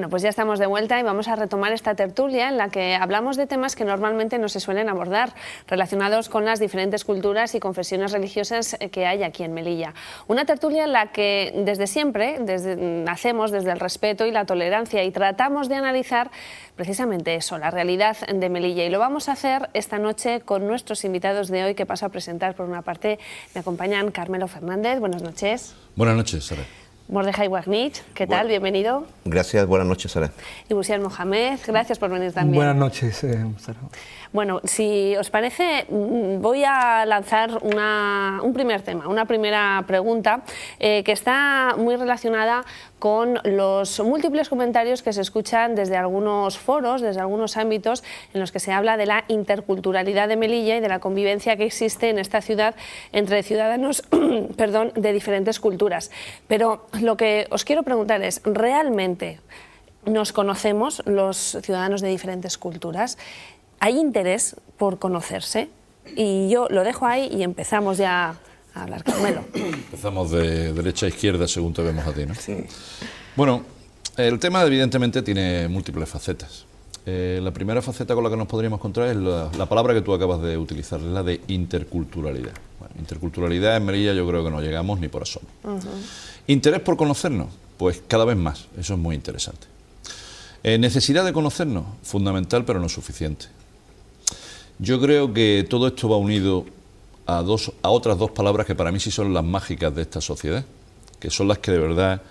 Bueno, pues ya estamos de vuelta y vamos a retomar esta tertulia en la que hablamos de temas que normalmente no se suelen abordar, relacionados con las diferentes culturas y confesiones religiosas que hay aquí en Melilla. Una tertulia en la que desde siempre hacemos desde el respeto y la tolerancia y tratamos de analizar precisamente eso, la realidad de Melilla. Y lo vamos a hacer esta noche con nuestros invitados de hoy, que paso a presentar. Por una parte me acompañan Carmelo Fernández. Buenas noches. Buenas noches, Sara. Mordejai Wagnich, ¿qué tal? Bienvenido. Gracias, buenas noches, Sara. Y Busian Mohamed, gracias por venir también. Buenas noches, Sara. Bueno, si os parece, voy a lanzar un primer tema, una primera pregunta que está muy relacionada con los múltiples comentarios que se escuchan desde algunos foros, desde algunos ámbitos en los que se habla de la interculturalidad de Melilla y de la convivencia que existe en esta ciudad entre ciudadanos de diferentes culturas. Pero lo que os quiero preguntar es, ¿realmente nos conocemos los ciudadanos de diferentes culturas? ¿Hay interés por conocerse? Y yo lo dejo ahí y empezamos ya a hablar, Carmelo. Empezamos de derecha a izquierda según te vemos a ti, ¿no? Sí. Bueno, el tema evidentemente tiene múltiples facetas. La primera faceta con la que nos podríamos encontrar es la palabra que tú acabas de utilizar, la de interculturalidad. Bueno, interculturalidad en Melilla yo creo que no llegamos ni por asomo. ¿Interés por conocernos? Pues cada vez más, eso es muy interesante. ¿Necesidad de conocernos? Fundamental, pero no suficiente. Yo creo que todo esto va unido a otras dos palabras que para mí sí son las mágicas de esta sociedad, que son las que de verdad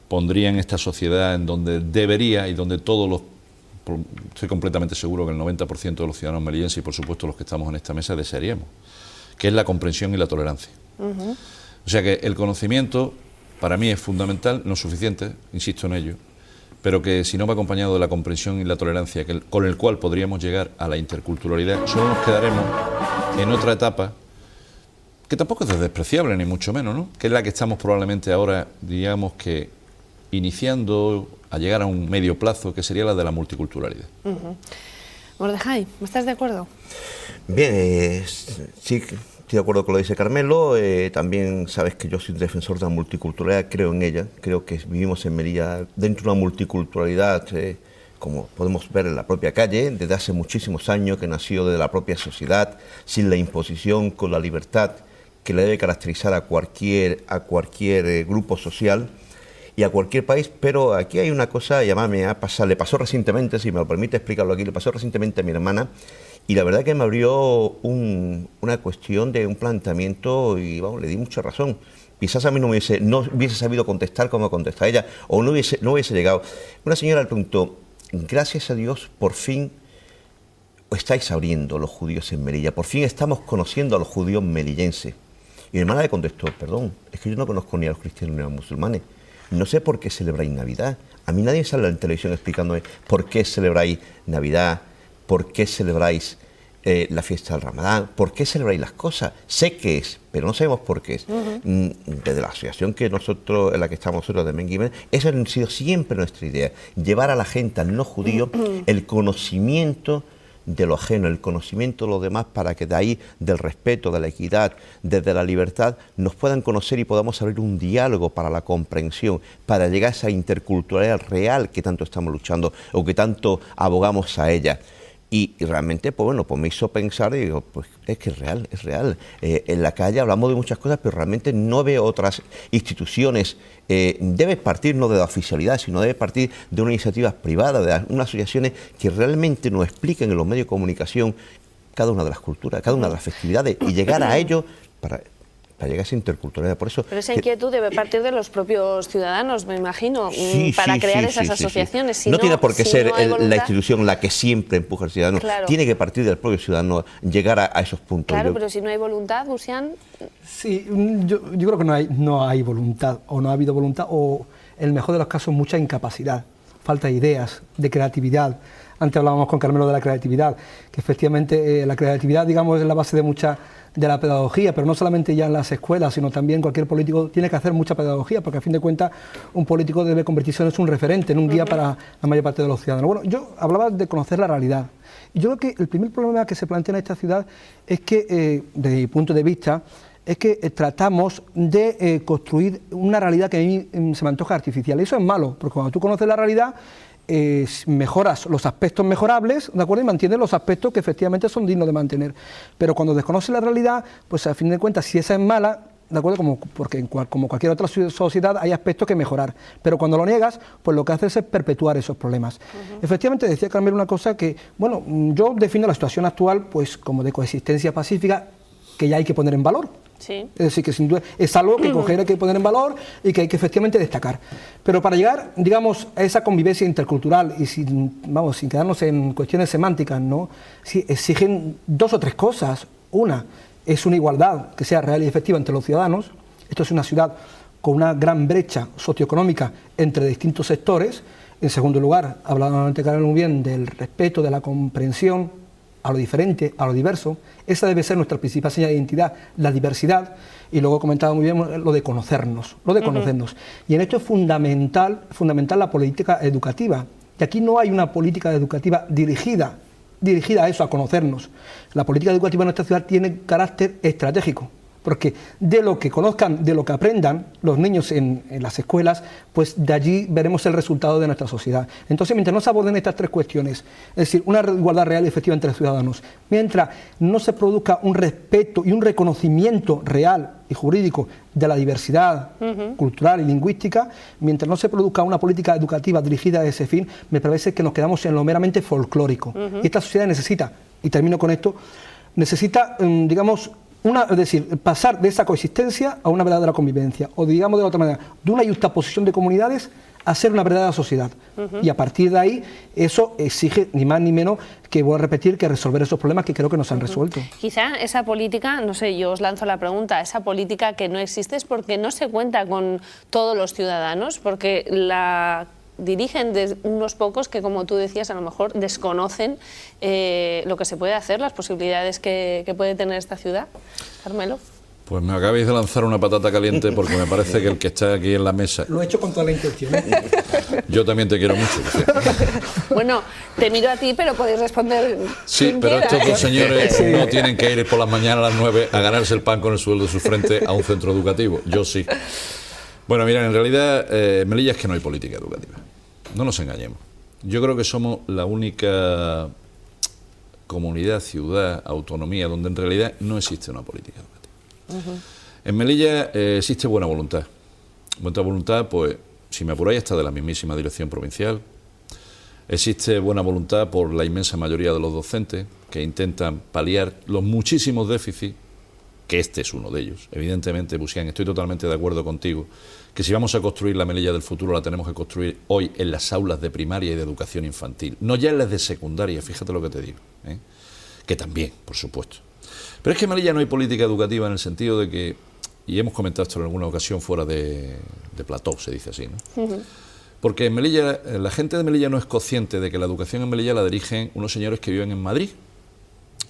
pondrían esta sociedad en donde debería y donde estoy completamente seguro que el 90% de los ciudadanos melillenses y por supuesto los que estamos en esta mesa desearíamos, que es la comprensión y la tolerancia. O sea que el conocimiento para mí es fundamental, no suficiente, insisto en ello, pero que si no va acompañado de la comprensión y la tolerancia con el cual podríamos llegar a la interculturalidad, solo nos quedaremos en otra etapa que tampoco es despreciable ni mucho menos, ¿no? Que es la que estamos probablemente ahora, digamos que iniciando a llegar a un medio plazo, que sería la de la multiculturalidad. Mordejai, ¿estás de acuerdo? Bien, sí, estoy de acuerdo con lo que dice Carmelo. También sabes que yo soy un defensor de la multiculturalidad, creo en ella, creo que vivimos en Melilla dentro de una multiculturalidad, como podemos ver en la propia calle, desde hace muchísimos años, que nació de la propia sociedad, sin la imposición, con la libertad que le debe caracterizar a cualquier grupo social y a cualquier país. Pero aquí hay una cosa, le pasó recientemente, si me lo permite explicarlo aquí, le pasó recientemente a mi hermana, y la verdad que me abrió una cuestión de un planteamiento y vamos, le di mucha razón. Quizás a mí no hubiese sabido contestar como contesta ella, o no hubiese llegado. Una señora le preguntó, gracias a Dios, por fin estáis abriendo los judíos en Melilla, por fin estamos conociendo a los judíos melillenses. Y mi hermana le contestó, perdón, es que yo no conozco ni a los cristianos ni a los musulmanes, no sé por qué celebráis Navidad. A mí nadie sale en televisión explicándome por qué celebráis Navidad, por qué celebráis la fiesta del Ramadán, por qué celebráis las cosas. Sé qué es, pero no sabemos por qué es. Desde la asociación en la que estamos nosotros de Menguimen, esa ha sido siempre nuestra idea, llevar a la gente, al no judío, el conocimiento de lo ajeno, el conocimiento de los demás, para que de ahí, del respeto, de la equidad, desde la libertad, nos puedan conocer y podamos abrir un diálogo para la comprensión, para llegar a esa interculturalidad real que tanto estamos luchando o que tanto abogamos a ella. Y realmente, pues bueno, pues me hizo pensar y digo, pues es que es real. En la calle hablamos de muchas cosas, pero realmente no veo otras instituciones. Debe partir no de la oficialidad, sino debe partir de unas iniciativas privadas, de unas asociaciones que realmente nos expliquen en los medios de comunicación cada una de las culturas, cada una de las festividades y llegar a ello para llegar a esa interculturalidad. Por eso, pero esa inquietud debe partir de los propios ciudadanos, me imagino, para crear esas asociaciones. Si no tiene por qué ser la voluntad, institución la que siempre empuja al ciudadano. Claro. Tiene que partir del propio ciudadano llegar a esos puntos. Claro, pero si no hay voluntad, Busian. Sí, yo creo que no hay voluntad, o no ha habido voluntad, o en el mejor de los casos mucha incapacidad, falta de ideas, de creatividad. Antes hablábamos con Carmelo de la creatividad, que efectivamente la creatividad, digamos, es la base de la pedagogía, pero no solamente ya en las escuelas, sino también cualquier político tiene que hacer mucha pedagogía, porque a fin de cuentas un político debe convertirse en un referente, en un guía para la mayor parte de los ciudadanos. Bueno, yo hablaba de conocer la realidad. Y yo creo que el primer problema que se plantea en esta ciudad es que, desde mi punto de vista, es que tratamos de construir una realidad que a mí se me antoja artificial. Y eso es malo, porque cuando tú conoces la realidad, mejoras los aspectos mejorables, ¿de acuerdo? Y mantienes los aspectos que efectivamente son dignos de mantener. Pero cuando desconoces la realidad, pues a fin de cuentas, si esa es mala, ¿de acuerdo? Porque como cualquier otra sociedad hay aspectos que mejorar, pero cuando lo niegas, pues lo que haces es perpetuar esos problemas. Efectivamente, decía Carmelo una cosa que, bueno, yo defino la situación actual pues como de coexistencia pacífica que ya hay que poner en valor. Sí. Es decir, que sin duda es algo que hay que poner en valor y que hay que efectivamente destacar. Pero para llegar, digamos, a esa convivencia intercultural y sin quedarnos en cuestiones semánticas, ¿no? Sí, exigen 2 o 3 cosas. Una es una igualdad que sea real y efectiva entre los ciudadanos. Esto es una ciudad con una gran brecha socioeconómica entre distintos sectores. En segundo lugar, hablaba antes Carlos muy bien del respeto, de la comprensión a lo diferente, a lo diverso. Esa debe ser nuestra principal señal de identidad, la diversidad. Y luego comentaba muy bien lo de conocernos, Y en esto es fundamental la política educativa. Y aquí no hay una política educativa dirigida a eso, a conocernos. La política educativa en nuestra ciudad tiene carácter estratégico, porque de lo que conozcan, de lo que aprendan los niños en las escuelas, pues de allí veremos el resultado de nuestra sociedad. Entonces, mientras no se aborden estas 3 cuestiones, es decir, una igualdad real y efectiva entre los ciudadanos, mientras no se produzca un respeto y un reconocimiento real y jurídico de la diversidad cultural y lingüística, mientras no se produzca una política educativa dirigida a ese fin, me parece que nos quedamos en lo meramente folclórico. Y esta sociedad necesita, y termino con esto, necesita, digamos, es decir, pasar de esa coexistencia a una verdadera convivencia, o digamos de otra manera, de una justaposición de comunidades a ser una verdadera sociedad. Y a partir de ahí, eso exige ni más ni menos que, voy a repetir, que resolver esos problemas que creo que no se han resuelto. Quizá esa política, no sé, yo os lanzo la pregunta, esa política que no existe es porque no se cuenta con todos los ciudadanos, porque la dirigen de unos pocos que, como tú decías, a lo mejor desconocen lo que se puede hacer, las posibilidades que puede tener esta ciudad. Carmelo. Pues me acabáis de lanzar una patata caliente porque me parece que el que está aquí en la mesa... Lo he hecho con toda la intención. Yo también te quiero mucho. Bueno, te miro a ti, pero podéis responder. Sí, pero quiera. estos 2 señores no tienen que ir por las mañanas a las 9 a ganarse el pan con el sueldo de su frente a un centro educativo. Yo sí. Bueno, mira, en realidad Melilla es que no hay política educativa. No nos engañemos. Yo creo que somos la única comunidad, ciudad, autonomía, donde en realidad no existe una política educativa. En Melilla existe buena voluntad. Buena voluntad, pues, si me apuráis, está de la mismísima dirección provincial. Existe buena voluntad por la inmensa mayoría de los docentes que intentan paliar los muchísimos déficits, que este es uno de ellos. Evidentemente, Busián, estoy totalmente de acuerdo contigo, que si vamos a construir la Melilla del futuro la tenemos que construir hoy en las aulas de primaria y de educación infantil, no ya en las de secundaria, fíjate lo que te digo, que también, por supuesto. Pero es que en Melilla no hay política educativa en el sentido de que, y hemos comentado esto en alguna ocasión fuera de plató, se dice así, ¿no? Porque en Melilla, la gente de Melilla no es consciente de que la educación en Melilla la dirigen unos señores que viven en Madrid,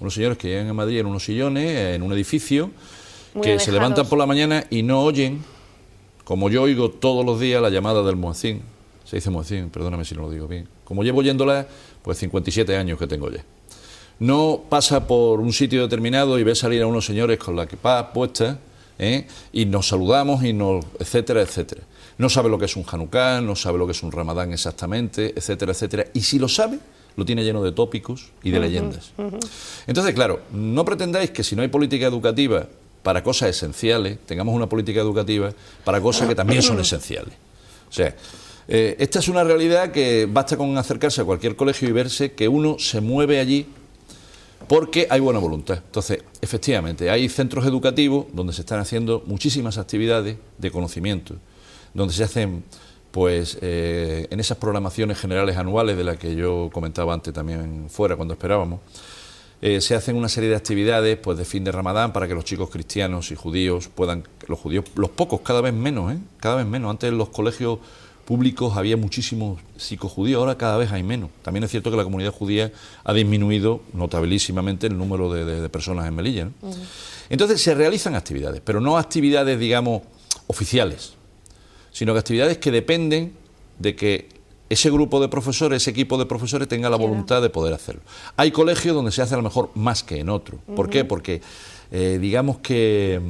en unos sillones, en un edificio, que se levantan por la mañana y no oyen, como yo oigo todos los días la llamada del muezzin, se dice muezzin, perdóname si no lo digo bien, como llevo oyéndola, pues 57 años que tengo ya. No pasa por un sitio determinado y ve salir a unos señores con la kipá puesta, y nos saludamos, etcétera, etcétera. No sabe lo que es un Hanukkah, no sabe lo que es un Ramadán exactamente, etcétera, etcétera. Y si lo sabe, lo tiene lleno de tópicos y de leyendas. Entonces, claro, no pretendáis que si no hay política educativa para cosas esenciales, tengamos una política educativa para cosas que también son esenciales. O sea, esta es una realidad que basta con acercarse a cualquier colegio y verse que uno se mueve allí porque hay buena voluntad. Entonces, efectivamente, hay centros educativos donde se están haciendo muchísimas actividades de conocimiento, donde se hacen, pues, en esas programaciones generales anuales de las que yo comentaba antes también fuera cuando esperábamos, se hacen una serie de actividades, pues, de fin de Ramadán para que los chicos cristianos y judíos puedan, los pocos, cada vez menos, antes en los colegios públicos había muchísimos psicojudíos, ahora cada vez hay menos. También es cierto que la comunidad judía ha disminuido notabilísimamente el número de personas en Melilla, ¿no? Entonces se realizan actividades, pero no actividades, digamos, oficiales, sino que actividades que dependen de que ese grupo de profesores, ese equipo de profesores tenga la voluntad de poder hacerlo. Hay colegios donde se hace a lo mejor más que en otros. ¿Por qué? Porque digamos que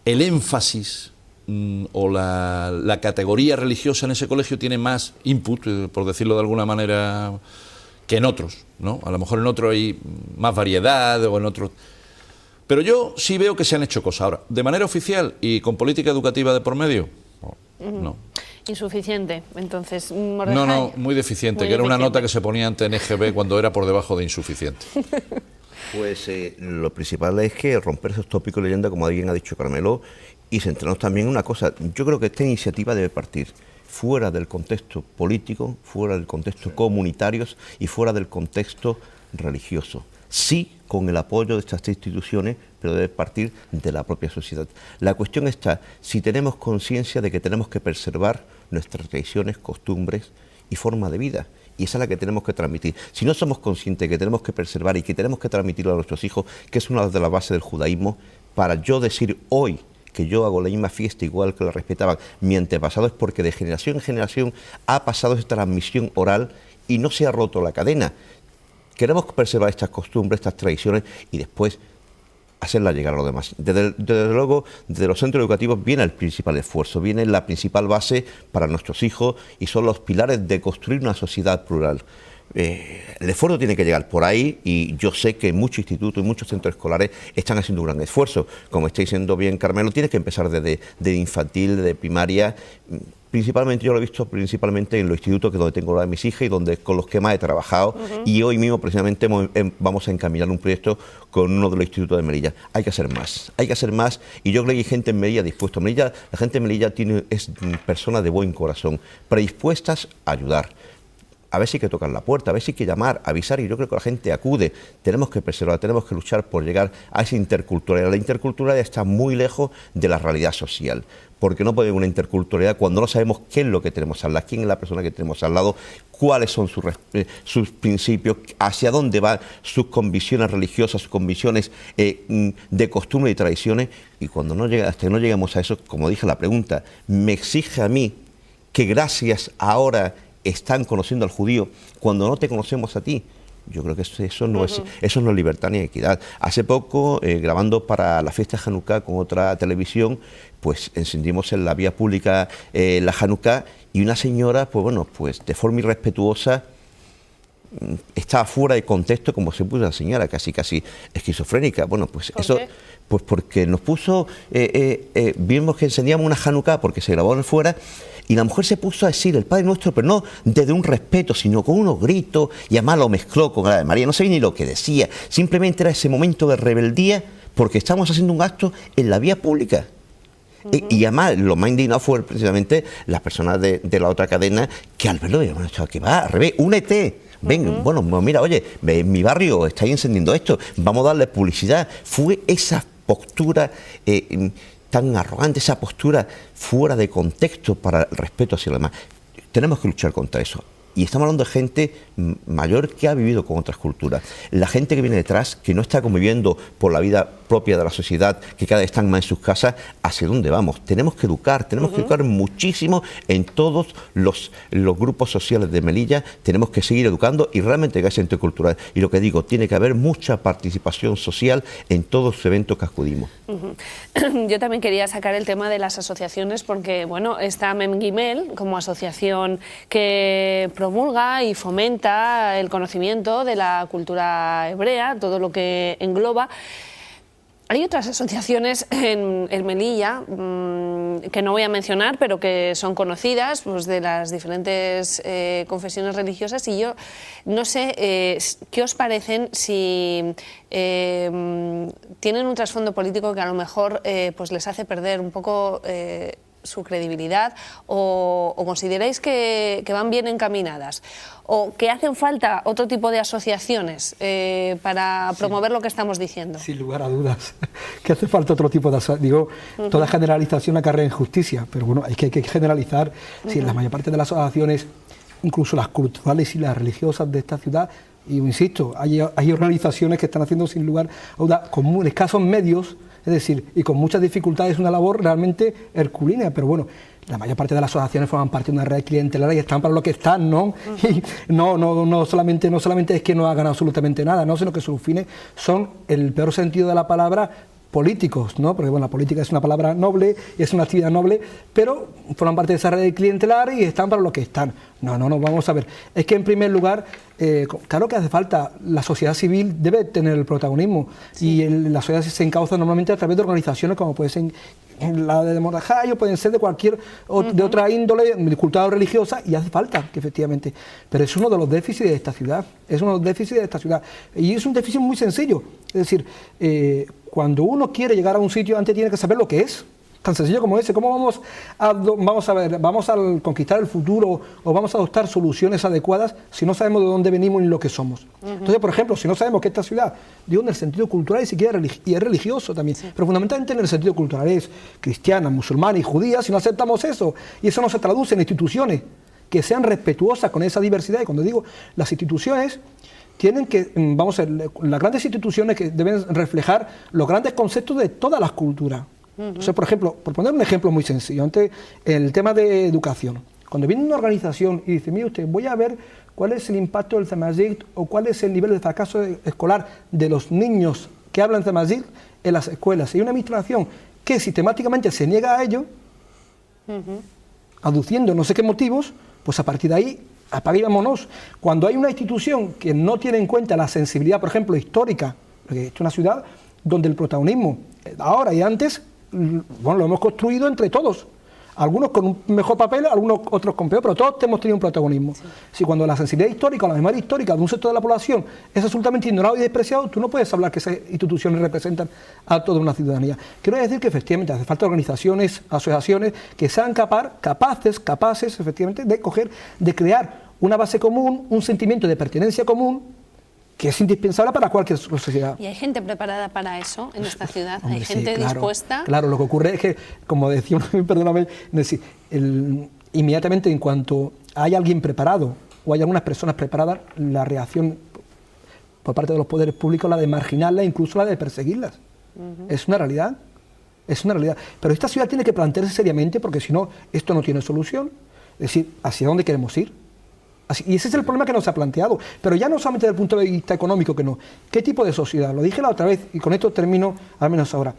el énfasis o la categoría religiosa en ese colegio tiene más input, por decirlo de alguna manera, que en otros, ¿no? A lo mejor en otros hay más variedad o en otros... Pero yo sí veo que se han hecho cosas. Ahora, de manera oficial y con política educativa de por medio, no. Insuficiente, entonces, Mordejai. No, muy deficiente, muy que era una deficiente. nota que se ponía ante NGB cuando era por debajo de insuficiente. Pues lo principal es que romper esos tópicos de leyenda, como alguien ha dicho Carmelo, y centrarnos también en una cosa. Yo creo que esta iniciativa debe partir fuera del contexto político, fuera del contexto comunitario y fuera del contexto religioso. Sí, con el apoyo de estas instituciones, pero debe partir de la propia sociedad. La cuestión está si tenemos conciencia de que tenemos que preservar nuestras tradiciones, costumbres y forma de vida. Y esa es la que tenemos que transmitir. Si no somos conscientes de que tenemos que preservar y que tenemos que transmitirlo a nuestros hijos, que es una de las bases del judaísmo, para yo decir hoy que yo hago la misma fiesta igual que la respetaban mi antepasado, es porque de generación en generación ha pasado esta transmisión oral y no se ha roto la cadena. Queremos preservar estas costumbres, estas tradiciones y después hacerla llegar a los demás. Desde luego, desde los centros educativos viene el principal esfuerzo, viene la principal base para nuestros hijos y son los pilares de construir una sociedad plural. El esfuerzo tiene que llegar por ahí y yo sé que muchos institutos y muchos centros escolares están haciendo un gran esfuerzo. Como está diciendo bien Carmelo, tiene que empezar desde infantil, de primaria. Principalmente, yo lo he visto principalmente en los institutos que donde tengo a mis hijas y donde con los que más he trabajado. Y hoy mismo precisamente vamos a encaminar un proyecto con uno de los institutos de Melilla. Hay que hacer más y yo creo que hay gente en Melilla dispuesta. La gente en Melilla es personas de buen corazón, predispuestas a ayudar. A ver si hay que tocar la puerta, a ver si hay que llamar, avisar, y yo creo que la gente acude. Tenemos que preservar, tenemos que luchar por llegar a esa interculturalidad. La interculturalidad está muy lejos de la realidad social, porque no puede haber una interculturalidad cuando no sabemos qué es lo que tenemos al lado, quién es la persona que tenemos al lado, cuáles son sus principios, hacia dónde van sus convicciones religiosas, sus convicciones de costumbre y tradiciones, y hasta que no lleguemos a eso, como dije la pregunta, me exige a mí que gracias ahora están conociendo al judío cuando no te conocemos a ti. Yo creo que eso no es libertad ni equidad. Hace poco, grabando para la fiesta de Hanukkah con otra televisión, pues encendimos en la vía pública la Hanukkah y una señora, pues de forma irrespetuosa, estaba fuera de contexto, como se puso la señora, casi esquizofrénica. Bueno, pues eso, pues porque nos puso, vimos que encendíamos una Hanukkah porque se grabó en fuera. Y la mujer se puso a decir el Padre Nuestro, pero no desde un respeto, sino con unos gritos, y además lo mezcló con la de María. No sabía ni lo que decía, simplemente era ese momento de rebeldía porque estamos haciendo un acto en la vía pública. Y además lo más indignado fue precisamente las personas de la otra cadena que al verlo, bueno, que va, al revés, únete. Ven, bueno, mira, oye, en mi barrio estáis encendiendo esto, vamos a darle publicidad. Fue esa postura tan arrogante, esa postura fuera de contexto para el respeto hacia los demás. Tenemos que luchar contra eso. Y estamos hablando de gente mayor que ha vivido con otras culturas. La gente que viene detrás, que no está conviviendo por la vida propia de la sociedad, que cada vez están más en sus casas, ¿hacia dónde vamos? Tenemos que educar muchísimo en todos los grupos sociales de Melilla. Tenemos que seguir educando y realmente que hay centro cultural. Y lo que digo, tiene que haber mucha participación social en todos los eventos que acudimos. Yo también quería sacar el tema de las asociaciones porque, bueno, está Mem Gimel como asociación que promulga y fomenta el conocimiento de la cultura hebrea, todo lo que engloba. Hay otras asociaciones en Melilla que no voy a mencionar, pero que son conocidas, pues, de las diferentes confesiones religiosas, y yo no sé qué os parecen, si tienen un trasfondo político que a lo mejor pues les hace perder un poco su credibilidad, o consideráis que van bien encaminadas, o que hacen falta otro tipo de asociaciones para promover lo que estamos diciendo. Sin lugar a dudas, que hace falta otro tipo de asociaciones. Digo, toda generalización acarrea injusticia, pero bueno, hay que generalizar. Si en la mayor parte de las asociaciones, incluso las culturales y las religiosas de esta ciudad, y insisto, hay organizaciones que están haciendo sin lugar a dudas, con escasos medios, es decir, y con muchas dificultades, una labor realmente herculínea, pero bueno, la mayor parte de las asociaciones forman parte de una red clientelar y están para lo que están, ¿no? Y no solamente es que no hagan absolutamente nada, ¿no? Sino que sus fines son, en el peor sentido de la palabra, políticos, ¿no? Porque bueno, la política es una palabra noble, es una actividad noble, pero forman parte de esa red clientelar y están para lo que están. No, vamos a ver. Es que en primer lugar, claro que hace falta, la sociedad civil debe tener el protagonismo, y la sociedad se encauza normalmente a través de organizaciones como puede ser la de Morajayo, pueden ser de cualquier de otra índole, cultural o religiosa, y hace falta que efectivamente. Pero es uno de los déficits de esta ciudad, y es un déficit muy sencillo. Es decir, cuando uno quiere llegar a un sitio, antes tiene que saber lo que es. Tan sencillo como ese. ¿Cómo vamos a conquistar el futuro o vamos a adoptar soluciones adecuadas si no sabemos de dónde venimos ni lo que somos? Entonces, por ejemplo, si no sabemos que esta ciudad, digo en el sentido cultural y siquiera y es religioso también, pero fundamentalmente en el sentido cultural es cristiana, musulmana y judía, si no aceptamos eso, y eso no se traduce en instituciones que sean respetuosas con esa diversidad, y cuando digo las instituciones, tienen que, vamos a ver, las grandes instituciones que deben reflejar los grandes conceptos de todas las culturas. O sea, por ejemplo, por poner un ejemplo muy sencillo, antes el tema de educación. Cuando viene una organización y dice, mire usted, voy a ver cuál es el impacto del Tamazight o cuál es el nivel de fracaso escolar de los niños que hablan Tamazight en las escuelas. Y hay una administración que sistemáticamente se niega a ello, aduciendo no sé qué motivos, pues a partir de ahí, apaga y vámonos. Cuando hay una institución que no tiene en cuenta la sensibilidad, por ejemplo, histórica, porque esto es una ciudad donde el protagonismo, ahora y antes, bueno, lo hemos construido entre todos, algunos con un mejor papel, algunos otros con peor, pero todos hemos tenido un protagonismo. Si cuando la sensibilidad histórica o la memoria histórica de un sector de la población es absolutamente ignorado y despreciado, tú no puedes hablar que esas instituciones representan a toda una ciudadanía. Quiero decir que efectivamente hace falta organizaciones, asociaciones que sean capaces efectivamente de crear una base común, un sentimiento de pertenencia común, que es indispensable para cualquier sociedad. ¿Y hay gente preparada para eso en esta ciudad? Hombre, ¿Hay gente dispuesta? Claro, lo que ocurre es que, como decía, perdóname, inmediatamente en cuanto hay alguien preparado o hay algunas personas preparadas, la reacción por parte de los poderes públicos, la de marginarlas, incluso la de perseguirlas. Es una realidad. Pero esta ciudad tiene que plantearse seriamente, porque si no, esto no tiene solución. Es decir, ¿hacia dónde queremos ir? Y ese es el problema que nos ha planteado, pero ya no solamente desde el punto de vista económico, que no. ¿Qué tipo de sociedad? Lo dije la otra vez y con esto termino, al menos ahora.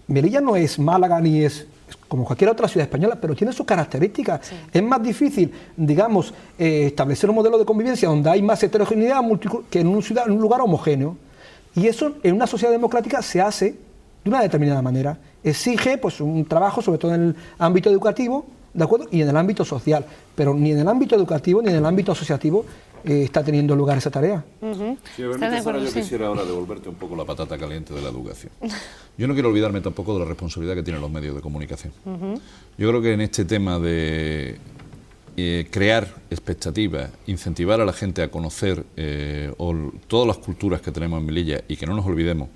Melilla no es Málaga ni es como cualquier otra ciudad española, pero tiene sus características. Sí. Es más difícil, digamos, establecer un modelo de convivencia donde hay más heterogeneidad que en un lugar homogéneo. Y eso en una sociedad democrática se hace de una determinada manera. Exige pues un trabajo, sobre todo en el ámbito educativo, ¿de acuerdo? Y en el ámbito social, pero ni en el ámbito educativo ni en el ámbito asociativo está teniendo lugar esa tarea. Sí, yo quisiera ahora devolverte un poco la patata caliente de la educación. Yo no quiero olvidarme tampoco de la responsabilidad que tienen los medios de comunicación. Yo creo que en este tema de crear expectativas, incentivar a la gente a conocer todas las culturas que tenemos en Melilla, y que no nos olvidemos,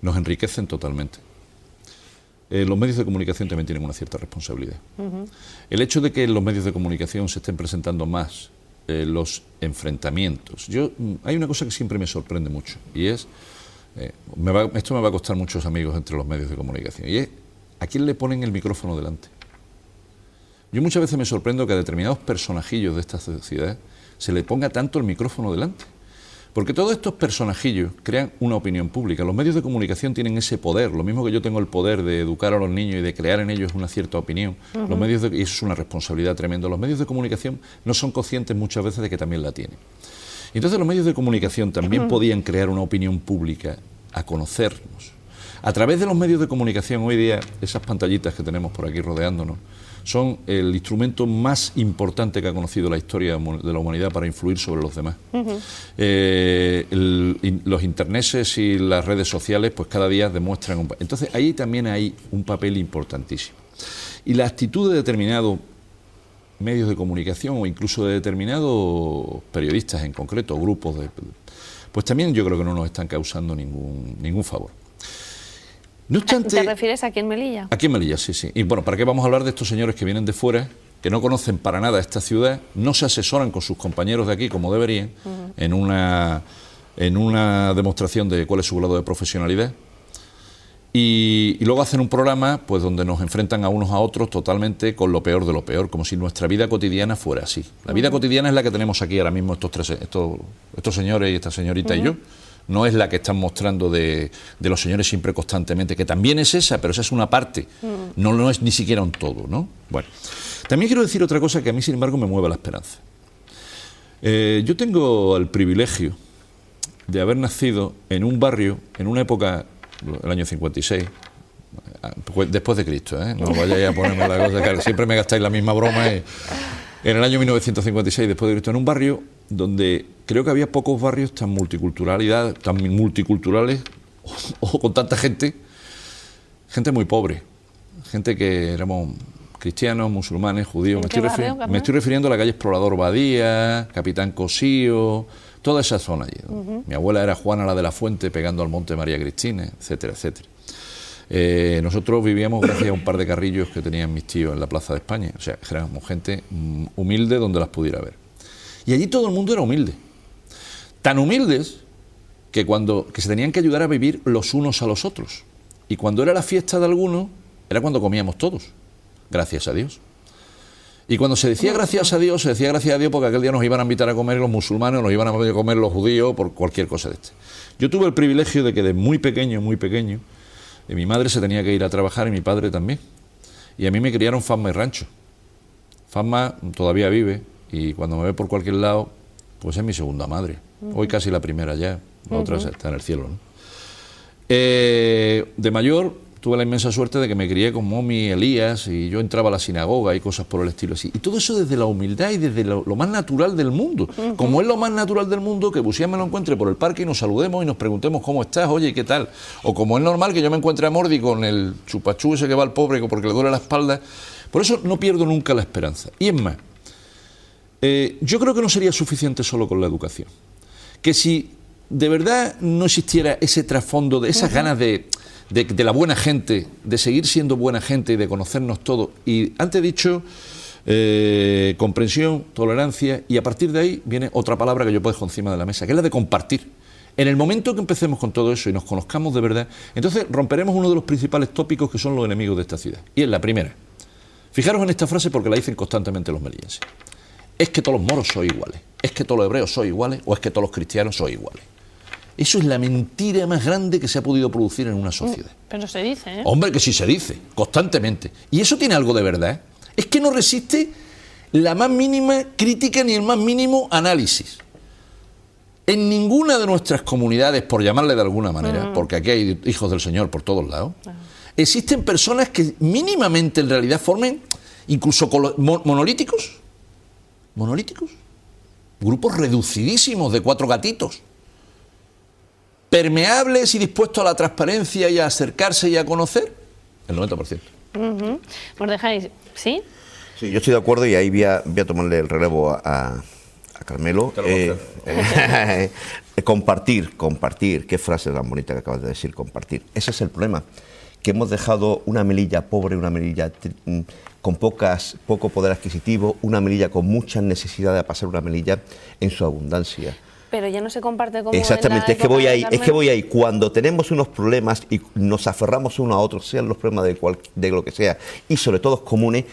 nos enriquecen totalmente. Los medios de comunicación también tienen una cierta responsabilidad. El hecho de que en los medios de comunicación se estén presentando más los enfrentamientos. Hay una cosa que siempre me sorprende mucho, y es, esto me va a costar muchos amigos entre los medios de comunicación, y es, ¿a quién le ponen el micrófono delante? Yo muchas veces me sorprendo que a determinados personajillos de esta sociedad se le ponga tanto el micrófono delante. Porque todos estos personajillos crean una opinión pública. Los medios de comunicación tienen ese poder, lo mismo que yo tengo el poder de educar a los niños y de crear en ellos una cierta opinión. Y eso es una responsabilidad tremenda. Los medios de comunicación no son conscientes muchas veces de que también la tienen. Entonces los medios de comunicación también podían crear una opinión pública, a conocernos. A través de los medios de comunicación, hoy día, esas pantallitas que tenemos por aquí rodeándonos, son el instrumento más importante que ha conocido la historia de la humanidad para influir sobre los demás. Los interneses y las redes sociales pues cada día demuestran entonces ahí también hay un papel importantísimo. Y la actitud de determinados medios de comunicación o incluso de determinados periodistas en concreto, grupos, pues también yo creo que no nos están causando ningún favor. No obstante, ¿te refieres aquí en Melilla? Aquí en Melilla, sí. Y bueno, ¿para qué vamos a hablar de estos señores que vienen de fuera, que no conocen para nada esta ciudad, no se asesoran con sus compañeros de aquí como deberían, en una demostración de cuál es su grado de profesionalidad, y luego hacen un programa pues donde nos enfrentan a unos a otros totalmente con lo peor de lo peor, como si nuestra vida cotidiana fuera así. La vida cotidiana es la que tenemos aquí ahora mismo estos señores y esta señorita y yo. no es la que están mostrando de los señores siempre constantemente, que también es esa, pero esa es una parte, no es ni siquiera un todo, ¿no? Bueno, también quiero decir otra cosa que a mí, sin embargo, me mueve la esperanza. Yo tengo el privilegio de haber nacido en un barrio, en una época, el año 56, después de Cristo, ¿eh? No vayáis a ponerme la cosa, que siempre me gastáis la misma broma. En el año 1956, después de Cristo, en un barrio donde creo que había pocos barrios tan multiculturales o con tanta gente muy pobre, gente que éramos cristianos, musulmanes, judíos. Me estoy refiriendo a la calle Explorador Badía, Capitán Cosío, toda esa zona allí. Mi abuela era Juana la de la Fuente, pegando al Monte María Cristina, etcétera, etcétera. Nosotros vivíamos gracias a un par de carrillos que tenían mis tíos en la Plaza de España, o sea, éramos gente humilde donde las pudiera ver. Y allí todo el mundo era humilde, tan humildes que se tenían que ayudar a vivir los unos a los otros. Y cuando era la fiesta de alguno, era cuando comíamos todos, gracias a Dios. Y cuando se decía gracias a Dios, se decía gracias a Dios porque aquel día nos iban a invitar a comer los musulmanes, o nos iban a comer los judíos, por cualquier cosa de este. Yo tuve el privilegio de que de muy pequeño, mi madre se tenía que ir a trabajar y mi padre también. Y a mí me criaron Fasma y Rancho. Fasma todavía vive y cuando me ve por cualquier lado, pues es mi segunda madre. Hoy casi la primera ya, la otra está en el cielo, ¿no? De mayor tuve la inmensa suerte de que me crié con Momi Elías y yo entraba a la sinagoga y cosas por el estilo así. Y todo eso desde la humildad y desde lo más natural del mundo. Como es lo más natural del mundo que Busián me lo encuentre por el parque y nos saludemos y nos preguntemos cómo estás, oye, ¿qué tal? O como es normal que yo me encuentre a Mordi con el chupachú ese que va al pobre porque le duele la espalda. Por eso no pierdo nunca la esperanza. Y es más, yo creo que no sería suficiente solo con la educación. Que si de verdad no existiera ese trasfondo de esas ganas de la buena gente, de seguir siendo buena gente y de conocernos todos. Y antes dicho, comprensión, tolerancia, y a partir de ahí viene otra palabra que yo pongo encima de la mesa, que es la de compartir. En el momento que empecemos con todo eso y nos conozcamos de verdad, entonces romperemos uno de los principales tópicos que son los enemigos de esta ciudad. Y es la primera. Fijaros en esta frase porque la dicen constantemente los melillenses. Es que todos los moros son iguales, es que todos los hebreos son iguales, o es que todos los cristianos son iguales. Eso es la mentira más grande que se ha podido producir en una sociedad. Pero se dice, ¿eh? Hombre, que sí se dice, constantemente. Y eso tiene algo de verdad, ¿eh? Es que no resiste la más mínima crítica ni el más mínimo análisis. En ninguna de nuestras comunidades, por llamarle de alguna manera, porque aquí hay hijos del Señor por todos lados, existen personas que mínimamente en realidad formen incluso monolíticos, grupos reducidísimos de 4 gatitos, permeables y dispuestos a la transparencia y a acercarse y a conocer, el 90%. Mordejáis, ¿sí? Sí, yo estoy de acuerdo y ahí voy a tomarle el relevo a Carmelo. Compartir, qué frase tan bonita que acabas de decir, compartir. Ese es el problema, que hemos dejado una Melilla pobre, una Melilla con poco poder adquisitivo, una Melilla con mucha necesidad de pasar una Melilla en su abundancia. Pero ya no se comparte como exactamente, es que voy ahí. Cuando tenemos unos problemas y nos aferramos uno a otro, sean los problemas de lo que sea, y sobre todo comunes,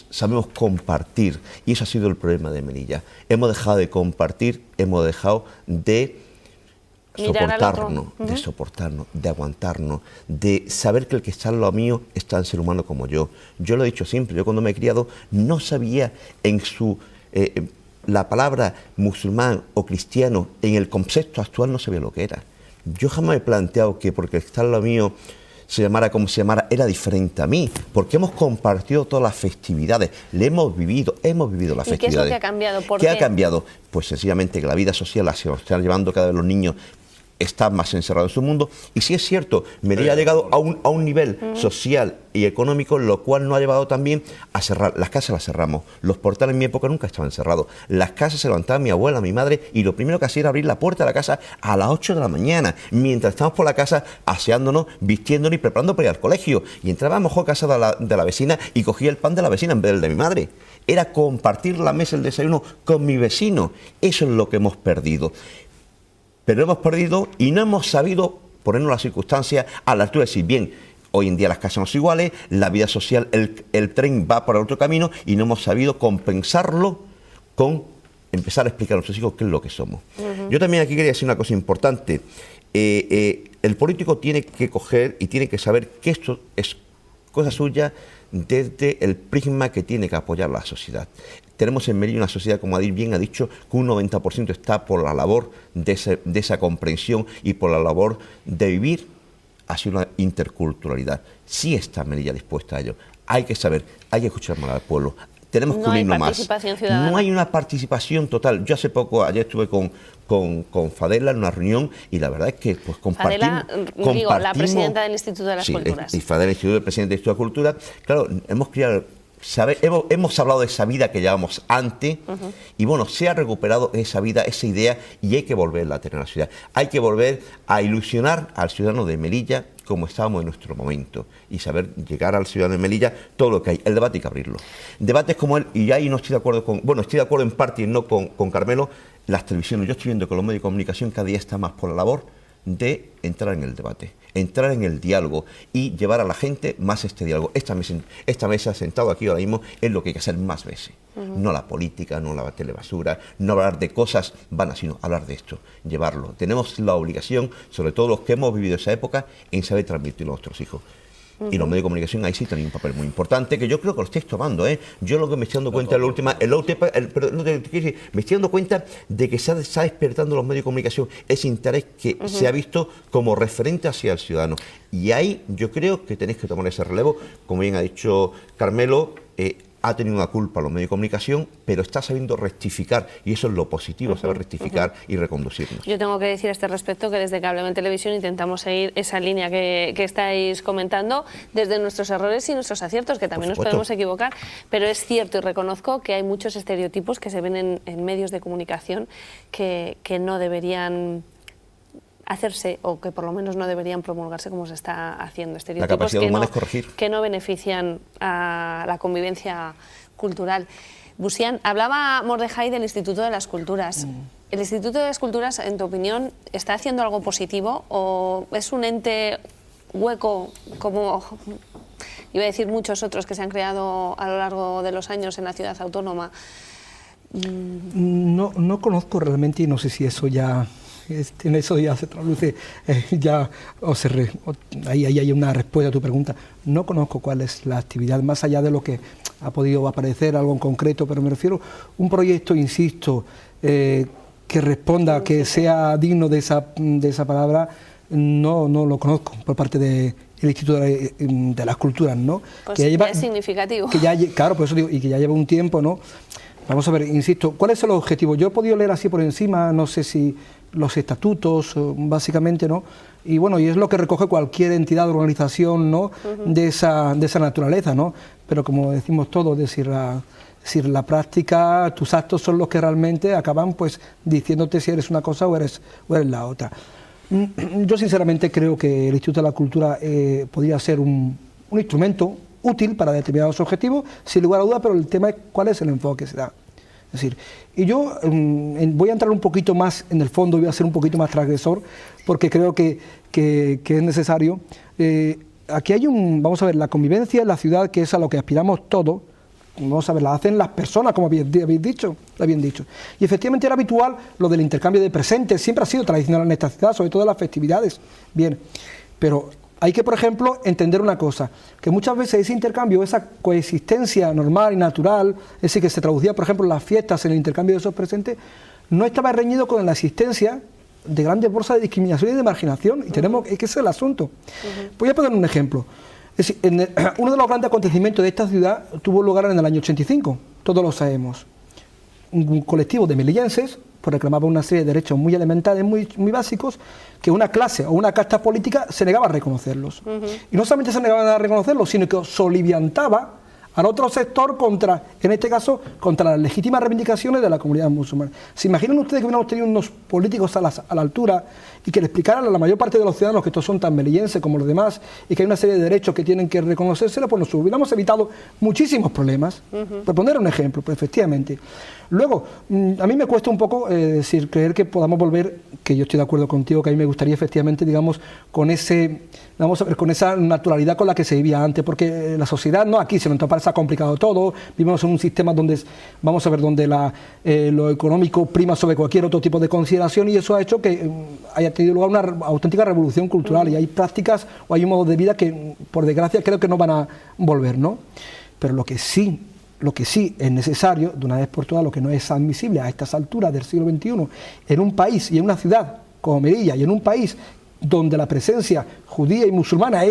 sabemos compartir. Y eso ha sido el problema de Melilla. Hemos dejado de compartir, hemos dejado de soportarnos, de aguantarnos, de saber que el que está al lado mío es tan ser humano como yo. Yo lo he dicho siempre, yo cuando me he criado no sabía la palabra musulmán o cristiano en el concepto actual no sabía lo que era. Yo jamás me he planteado que porque el que está al lado mío se llamara como se llamara, era diferente a mí, porque hemos compartido todas las festividades, hemos vivido las festividades. ¿Y qué es lo que ha cambiado? ¿Qué ha cambiado? Pues sencillamente que la vida social la se está llevando cada vez los niños, están más encerrados en su mundo, y sí es cierto, Melilla ha llegado a un nivel social y económico, lo cual no ha llevado también a cerrar. Las casas las cerramos, los portales en mi época nunca estaban cerrados, las casas se levantaban mi abuela, mi madre, y lo primero que hacía era abrir la puerta de la casa a las 8 de la mañana, mientras estábamos por la casa aseándonos, vistiéndonos y preparando para ir al colegio, y entraba a lo mejor a casa de la vecina y cogía el pan de la vecina en vez del de mi madre. Era compartir la mesa, el desayuno con mi vecino. Eso es lo que hemos perdido. Pero hemos perdido y no hemos sabido ponernos las circunstancias a la altura de decir, bien, hoy en día las casas no son iguales, la vida social, el tren va por otro camino y no hemos sabido compensarlo con empezar a explicar a nuestros hijos qué es lo que somos. Yo también aquí quería decir una cosa importante. El político tiene que coger y tiene que saber que esto es cosa suya desde el prisma que tiene que apoyar la sociedad. Tenemos en Melilla una sociedad, como Adil bien ha dicho, que un 90% está por la labor de esa comprensión y por la labor de vivir hacia una interculturalidad. Sí está Melilla dispuesta a ello. Hay que saber, hay que escuchar más al pueblo. Tenemos que unirnos más. No hay una participación total. Yo hace poco, ayer estuve con Fadela en una reunión y la verdad es que pues compartimos... Fadela, digo, la presidenta del Instituto de las Culturas. Y Fadela, el Instituto del presidente del Instituto de la Cultura. Claro, hemos creado... hemos hablado de esa vida que llevábamos antes y bueno, se ha recuperado esa vida, esa idea y hay que volverla a tener en la ciudad. Hay que volver a ilusionar al ciudadano de Melilla como estábamos en nuestro momento y saber llegar al ciudadano de Melilla todo lo que hay. El debate hay que abrirlo. Debates como él, y ahí no estoy de acuerdo con... Bueno, estoy de acuerdo en parte y no con Carmelo, las televisiones. Yo estoy viendo que los medios de comunicación cada día están más por la labor de entrar en el debate, entrar en el diálogo y llevar a la gente más este diálogo. Esta mesa sentado aquí ahora mismo es lo que hay que hacer más veces. No la política, no la telebasura, no hablar de cosas vanas, sino hablar de esto, llevarlo. Tenemos la obligación, sobre todo los que hemos vivido esa época, en saber transmitirlo a nuestros hijos. Y los medios de comunicación ahí sí tienen un papel muy importante, que yo creo que lo estáis tomando, ¿eh? Yo lo que me estoy dando cuenta me estoy dando cuenta de que se está despertando los medios de comunicación ese interés que se ha visto como referente hacia el ciudadano. Y ahí yo creo que tenéis que tomar ese relevo, como bien ha dicho Carmelo, ha tenido una culpa los medios de comunicación, pero está sabiendo rectificar, y eso es lo positivo, saber rectificar y reconducirnos. Yo tengo que decir a este respecto que desde Cable en Televisión intentamos seguir esa línea que estáis comentando, desde nuestros errores y nuestros aciertos, que también nos podemos equivocar, pero es cierto y reconozco que hay muchos estereotipos que se ven en medios de comunicación que no deberían hacerse, o que por lo menos no deberían promulgarse como se está haciendo. Estereotipos la capacidad humana es corregir, que no benefician a la convivencia cultural. Busián, hablaba Mordejai del Instituto de las Culturas. ¿El Instituto de las Culturas, en tu opinión, está haciendo algo positivo o es un ente hueco como iba a decir muchos otros que se han creado a lo largo de los años en la ciudad autónoma? No conozco realmente y no sé si eso ya... En eso ya se traduce, ahí hay una respuesta a tu pregunta. No conozco cuál es la actividad, más allá de lo que ha podido aparecer, algo en concreto, pero me refiero a un proyecto, insisto, que responda, que sea digno de esa palabra, no lo conozco por parte del Instituto de las Culturas, ¿no? Pues que ya es significativo. Claro, por eso digo, y que ya lleva un tiempo, ¿no? Vamos a ver, insisto, ¿cuál es el objetivo? Yo he podido leer así por encima, no sé si los estatutos, básicamente, ¿no? Y bueno, y es lo que recoge cualquier entidad o organización, ¿no? de esa naturaleza, ¿no? Pero como decimos todos, decir la práctica, tus actos son los que realmente acaban pues diciéndote si eres una cosa o eres la otra. Yo sinceramente creo que el Instituto de la Cultura podría ser un instrumento útil para determinados objetivos, sin lugar a duda, pero el tema es cuál es el enfoque que se da. Es decir, y yo voy a entrar un poquito más en el fondo, voy a ser un poquito más transgresor, porque creo que es necesario. Aquí hay vamos a ver, la convivencia en la ciudad, que es a lo que aspiramos todos, vamos a ver, la hacen las personas, como habéis dicho. Y efectivamente era habitual lo del intercambio de presentes, siempre ha sido tradicional en esta ciudad, sobre todo en las festividades. Bien, pero hay que, por ejemplo, entender una cosa, que muchas veces ese intercambio, esa coexistencia normal y natural, ese que se traducía, por ejemplo, en las fiestas, en el intercambio de esos presentes, no estaba reñido con la existencia de grandes bolsas de discriminación y de marginación, y tenemos que ese es el asunto. Voy a poner un ejemplo. Es decir, uno de los grandes acontecimientos de esta ciudad tuvo lugar en el año 85, todos lo sabemos. Un colectivo de melillenses pues reclamaba una serie de derechos muy elementales, muy básicos, que una clase o una casta política se negaba a reconocerlos. Y no solamente se negaban a reconocerlos, sino que soliviantaba al otro sector contra, en este caso, contra las legítimas reivindicaciones de la comunidad musulmana. ¿Se imaginan ustedes que hubiéramos tenido unos políticos a la altura y que le explicaran a la mayor parte de los ciudadanos que estos son tan melillenses como los demás y que hay una serie de derechos que tienen que reconocérselos? Pues nos hubiéramos evitado muchísimos problemas. Por poner un ejemplo, pues efectivamente. Luego, a mí me cuesta un poco creer que podamos volver, que yo estoy de acuerdo contigo, que a mí me gustaría efectivamente, digamos, con esa naturalidad con la que se vivía antes, porque la sociedad, no aquí, sino en toda parte, se ha complicado todo, vivimos en un sistema donde, vamos a ver, donde lo económico prima sobre cualquier otro tipo de consideración, y eso ha hecho que haya tenido lugar una auténtica revolución cultural, y hay prácticas o hay un modo de vida que, por desgracia, creo que no van a volver, ¿no? Pero lo que sí es necesario, de una vez por todas, lo que no es admisible a estas alturas del siglo XXI, en un país y en una ciudad como Melilla, y en un país donde la presencia judía y musulmana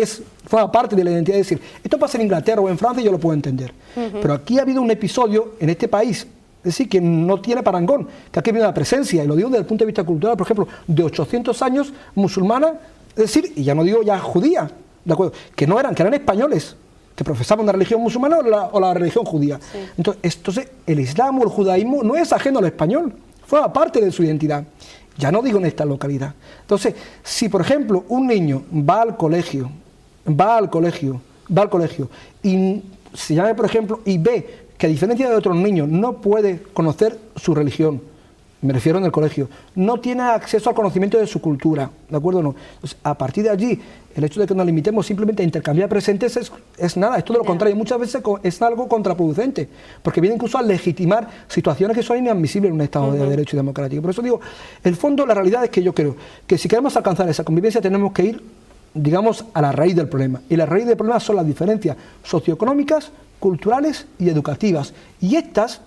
forma parte de la identidad, es decir, esto pasa en Inglaterra o en Francia, yo lo puedo entender, pero aquí ha habido un episodio en este país, es decir, que no tiene parangón, que aquí ha habido una presencia, y lo digo desde el punto de vista cultural, por ejemplo, de 800 años musulmana, es decir, y ya no digo ya judía, ¿de acuerdo?, que eran españoles, que profesaban la religión musulmana o la religión judía. Sí. Entonces, el islam o el judaísmo no es ajeno al español, forma parte de su identidad. Ya no digo en esta localidad. Entonces, si por ejemplo un niño va al colegio y se llama, por ejemplo, y ve que a diferencia de otros niños no puede conocer su religión, me refiero en el colegio, no tiene acceso al conocimiento de su cultura, ¿de acuerdo o no? Entonces, a partir de allí, el hecho de que nos limitemos simplemente a intercambiar presentes es nada, es todo lo contrario, muchas veces es algo contraproducente, porque viene incluso a legitimar situaciones que son inadmisibles en un Estado de Derecho y democrático. Por eso digo, el fondo, la realidad es que yo creo que si queremos alcanzar esa convivencia tenemos que ir, digamos, a la raíz del problema, y la raíz del problema son las diferencias socioeconómicas, culturales y educativas, y estas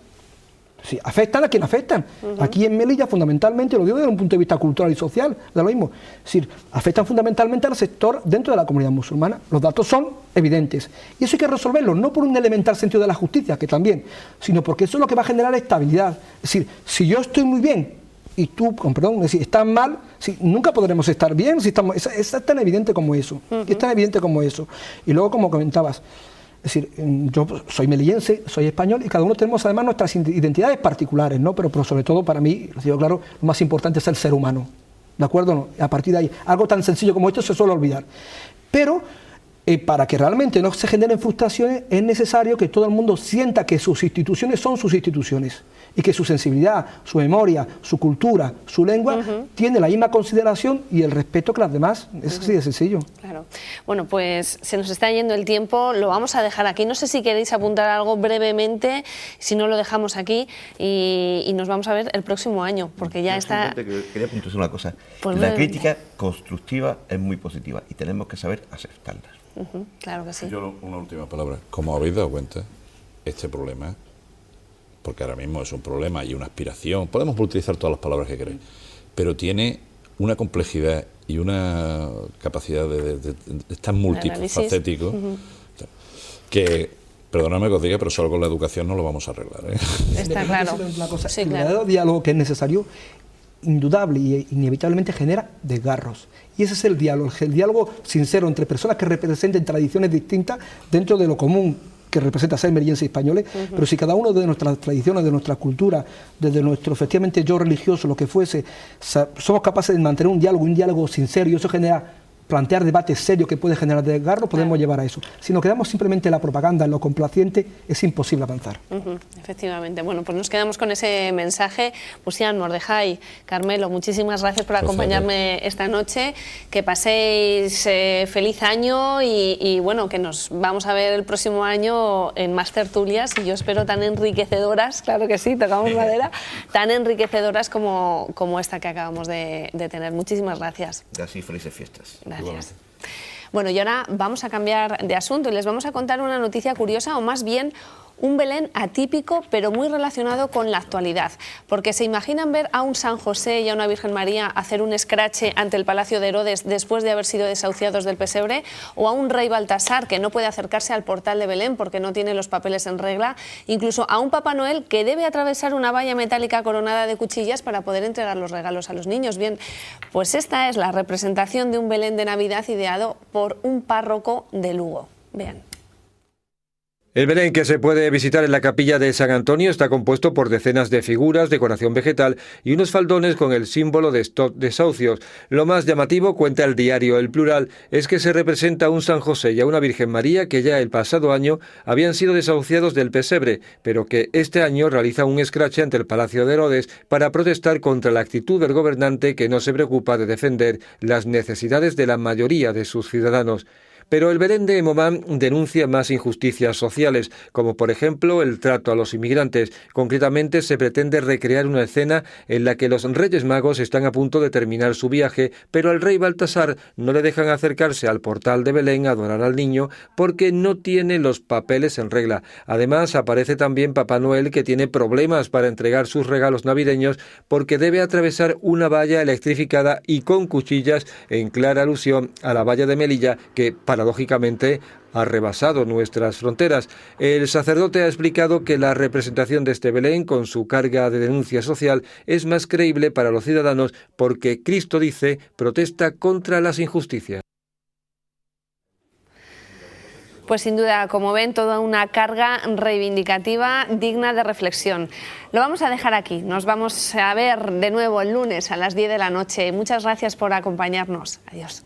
sí, afectan a quien afectan. Aquí en Melilla, fundamentalmente, lo digo desde un punto de vista cultural y social, de lo mismo. Es decir, afectan fundamentalmente al sector dentro de la comunidad musulmana. Los datos son evidentes. Y eso hay que resolverlo, no por un elemental sentido de la justicia, que también, sino porque eso es lo que va a generar estabilidad. Es decir, si yo estoy muy bien y tú, con perdón, es decir, estás mal, sí, nunca podremos estar bien. Si estamos, es tan evidente como eso. Es tan evidente como eso. Y luego, como comentabas, es decir, yo soy melillense, soy español, y cada uno tenemos además nuestras identidades particulares, ¿no? Pero sobre todo, para mí, lo digo claro, lo más importante es el ser humano, ¿de acuerdo? ¿No? A partir de ahí, algo tan sencillo como esto se suele olvidar. Pero para que realmente no se generen frustraciones, es necesario que todo el mundo sienta que sus instituciones son sus instituciones, y que su sensibilidad, su memoria, su cultura, su lengua, tiene la misma consideración y el respeto que las demás. Es así de sencillo. Claro. Bueno, pues se nos está yendo el tiempo, lo vamos a dejar aquí. No sé si queréis apuntar algo brevemente, si no lo dejamos aquí y nos vamos a ver el próximo año, porque ya está... Quería apuntar una cosa. Pues la crítica constructiva es muy positiva y tenemos que saber aceptarla. Claro que sí. Yo una última palabra. Como habéis dado cuenta, este problema, porque ahora mismo es un problema y una aspiración, podemos utilizar todas las palabras que queréis, pero tiene una complejidad y una capacidad de estar multifacético, que, perdóname que os diga, pero solo con la educación no lo vamos a arreglar, ¿eh? Está claro. Una cosa, sí, el claro. verdadero diálogo que es necesario, indudable e inevitablemente genera desgarros. Y ese es el diálogo sincero entre personas que representen tradiciones distintas dentro de lo común que representa ser melillenses y españoles, pero si cada uno de nuestras tradiciones, de nuestra cultura, desde nuestro efectivamente yo religioso, lo que fuese, somos capaces de mantener un diálogo sincero, y eso genera plantear debates serios que puede generar desgarro, podemos llevar a eso. Si nos quedamos simplemente en la propaganda, en lo complaciente, es imposible avanzar. Efectivamente. Bueno, pues nos quedamos con ese mensaje. Busian, Mordejai, Carmelo, muchísimas gracias por acompañarme esta noche. Que paséis feliz año y bueno, que nos vamos a ver el próximo año en más tertulias, y yo espero tan enriquecedoras, claro que sí, tocamos madera, tan enriquecedoras como esta que acabamos de tener. Muchísimas gracias. Gracias y felices fiestas. Gracias. Bueno, y ahora vamos a cambiar de asunto y les vamos a contar una noticia curiosa, o más bien un Belén atípico, pero muy relacionado con la actualidad, porque se imaginan ver a un San José y a una Virgen María hacer un escrache ante el Palacio de Herodes después de haber sido desahuciados del pesebre, o a un rey Baltasar que no puede acercarse al portal de Belén porque no tiene los papeles en regla, incluso a un Papá Noel que debe atravesar una valla metálica coronada de cuchillas para poder entregar los regalos a los niños. Bien, pues esta es la representación de un Belén de Navidad ideado por un párroco de Lugo. Vean. El Belén, que se puede visitar en la capilla de San Antonio, está compuesto por decenas de figuras, decoración vegetal y unos faldones con el símbolo de estos desahucios. Lo más llamativo, cuenta el diario El Plural, es que se representa a un San José y a una Virgen María que ya el pasado año habían sido desahuciados del pesebre, pero que este año realiza un escrache ante el Palacio de Herodes para protestar contra la actitud del gobernante, que no se preocupa de defender las necesidades de la mayoría de sus ciudadanos. Pero el Belén de Momán denuncia más injusticias sociales, como por ejemplo el trato a los inmigrantes. Concretamente se pretende recrear una escena en la que los Reyes Magos están a punto de terminar su viaje, pero al rey Baltasar no le dejan acercarse al portal de Belén a adorar al niño porque no tiene los papeles en regla. Además, aparece también Papá Noel, que tiene problemas para entregar sus regalos navideños porque debe atravesar una valla electrificada y con cuchillas, en clara alusión a la valla de Melilla, que paradójicamente ha rebasado nuestras fronteras. El sacerdote ha explicado que la representación de este Belén, con su carga de denuncia social, es más creíble para los ciudadanos porque Cristo, dice, protesta contra las injusticias. Pues sin duda, como ven, toda una carga reivindicativa digna de reflexión. Lo vamos a dejar aquí. Nos vamos a ver de nuevo el lunes a las 10 de la noche. Muchas gracias por acompañarnos. Adiós.